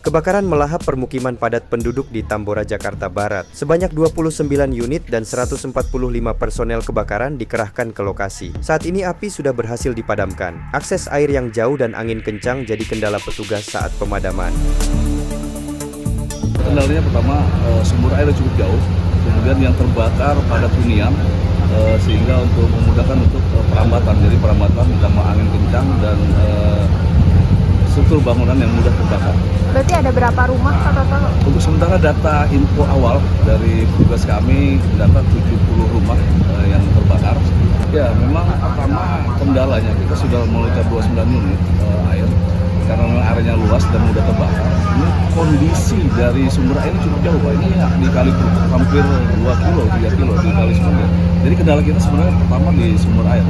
Kebakaran melahap permukiman padat penduduk di Tambora, Jakarta Barat. Sebanyak 29 unit dan 145 personel kebakaran dikerahkan ke lokasi. Saat ini api sudah berhasil dipadamkan. Akses air yang jauh dan angin kencang jadi kendala petugas saat pemadaman. Kendalanya pertama, sumber air cukup jauh, kemudian yang terbakar padat hunian, sehingga untuk memudahkan untuk perambatan. Jadi perambatan ditambah angin kencang dan struktur bangunan yang mudah terbakar. Berarti ada berapa rumah total? Untuk sementara data info awal dari petugas kami, data 70 rumah yang terbakar. Ya, memang pertama kendalanya kita sudah memiliki 29 unit air karena memang areanya luas dan mudah terbakar. Ini kondisi dari sumber air cukup jauh, Pak. Ini di kali hampir 2 kilo, 3 kilo di kali sumber. Jadi kendala kita sebenarnya pertama di sumber air.